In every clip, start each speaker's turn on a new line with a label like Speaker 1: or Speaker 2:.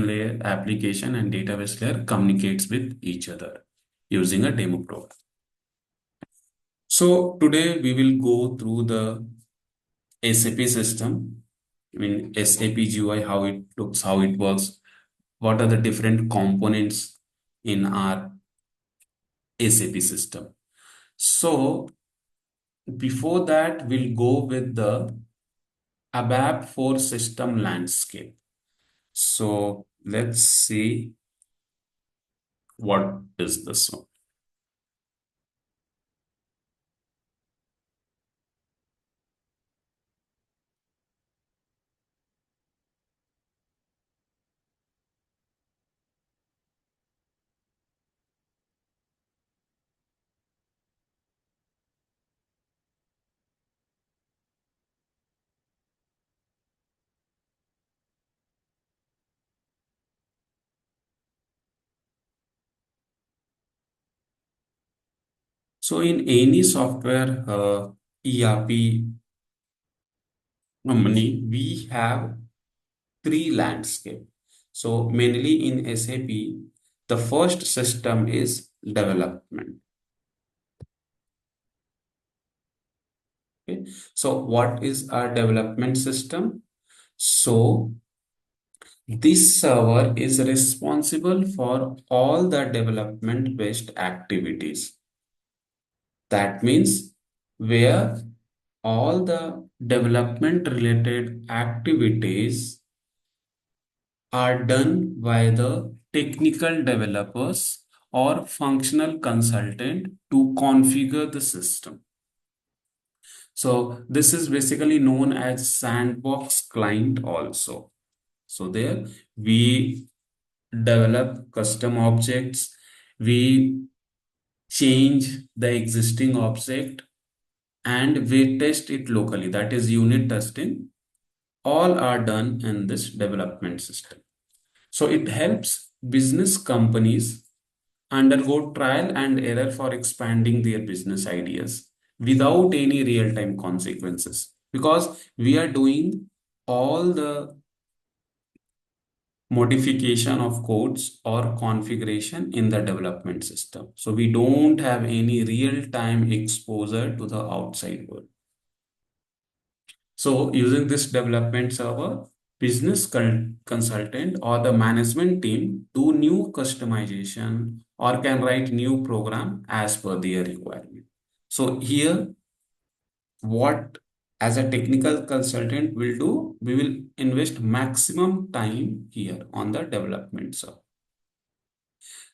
Speaker 1: layer, application, and database layer communicates with each other using a demo program. So today we will go through the SAP system. I mean SAP GUI, how it looks, how it works, what are the different components in our SAP system. So before that, we'll go with the ABAP for system landscape. So let's see what is this one. So in any software ERP company, we have three landscape. So mainly in SAP, the first system is development. Okay. So what is our development system? So this server is responsible for all the development based activities. That means where all the development related activities are done by the technical developers or functional consultant to configure the system. So this is basically known as sandbox client also. So there we develop custom objects, we change the existing object, and we test it locally. That is unit testing. All are done in this development system. So it helps business companies undergo trial and error for expanding their business ideas without any real-time consequences, because we are doing all the modification of codes or configuration in the development system. So we don't have any real-time exposure to the outside world. So using this development server, business consultant or the management team do new customization or can write new program as per their requirement. So here, what as a technical consultant will do, we will invest maximum time here on the development server.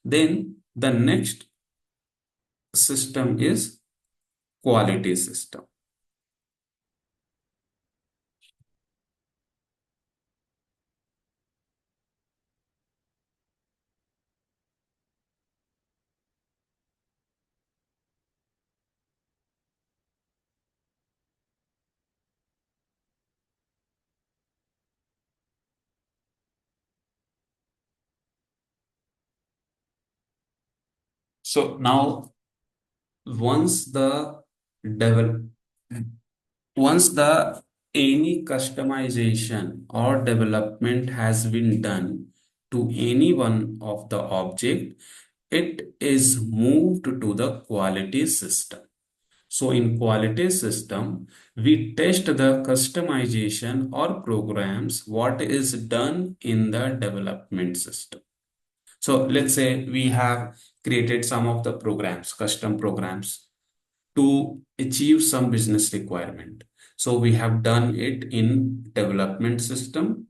Speaker 1: Then the next system is quality system. So now once the develop once the any customization or development has been done to any one of the object, it is moved to the quality system. So in quality system, we test the customization or programs what is done in the development system. So let's say we have created some of the programs, custom programs to achieve some business requirement. So we have done it in development system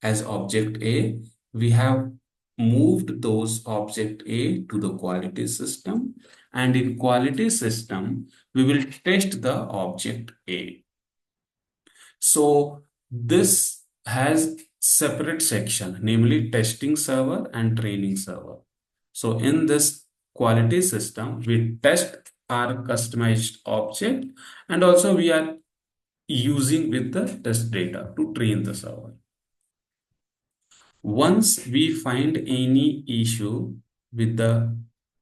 Speaker 1: as object A. We have moved those object A to the quality system, and in quality system, we will test the object A. So this has separate section, namely testing server and training server. So in this quality system, we test our customized object, and also we are using with the test data to train the server. Once we find any issue with the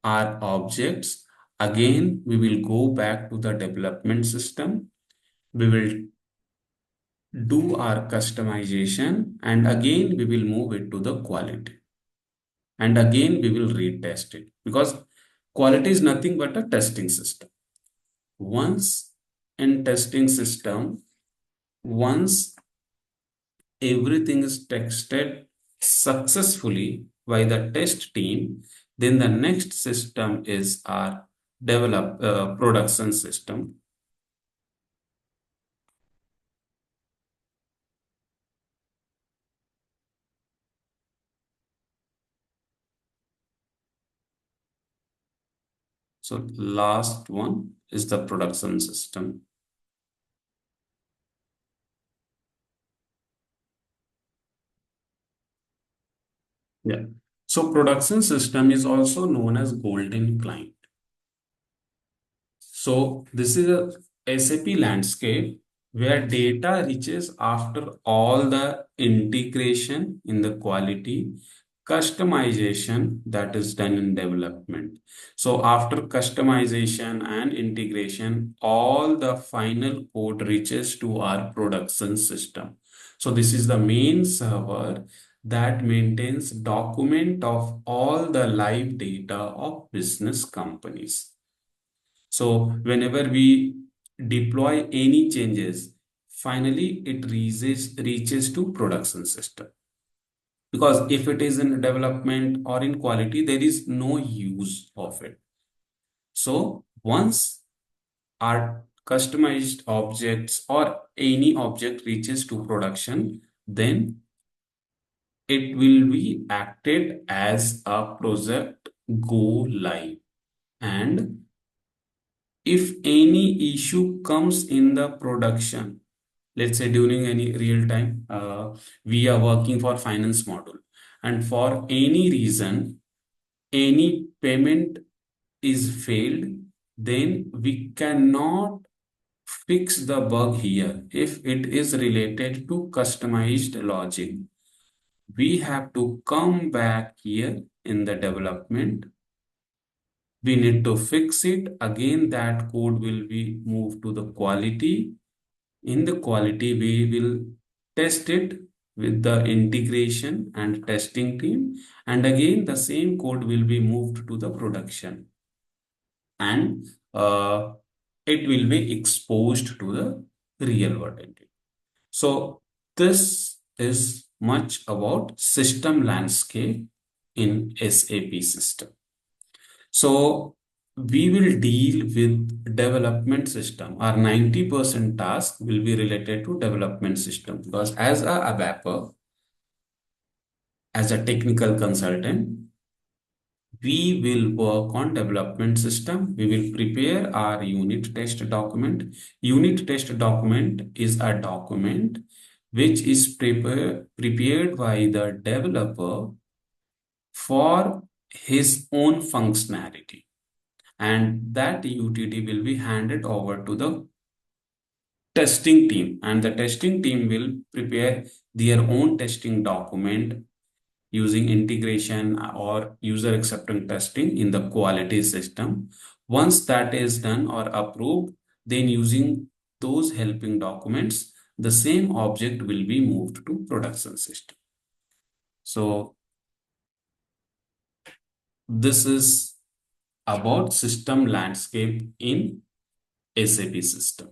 Speaker 1: our objects, again we will go back to the development system. We will do our customization, and again we will move it to the quality. And again we will retest it because quality is nothing but a testing system. Once in testing system, once everything is tested successfully by the test team, then the next system is our production system. So last one is the production system. Yeah. So production system is also known as golden client. So this is a SAP landscape where data reaches after all the integration in the quality, customization that is done in development. So after customization and integration, all the final code reaches to our production system. So this is the main server that maintains document of all the live data of business companies. So whenever we deploy any changes, finally it reaches to production system. Because if it is in development or in quality, there is no use of it. So once our customized objects or any object reaches to production, then it will be acted as a project go live. And if any issue comes in the production, let's say during any real time, we are working for finance module, and for any reason, any payment is failed, then we cannot fix the bug here. If it is related to customized logic, we have to come back here in the development. We need to fix it. Again, that code will be moved to the quality. In the quality, we will test it with the integration and testing team. And again, the same code will be moved to the production. And it will be exposed to the real world entity. So this is much about system landscape in SAP system. So we will deal with development system. Our 90% task will be related to development system because as a ABAPer, as a technical consultant, we will work on development system. We will prepare our unit test document. Unit test document is a document which is prepared by the developer for his own functionality. And that UTD will be handed over to the testing team, and the testing team will prepare their own testing document using integration or user acceptance testing in the quality system. Once that is done or approved, then using those helping documents, the same object will be moved to production system. So this is about system landscape in SAP system.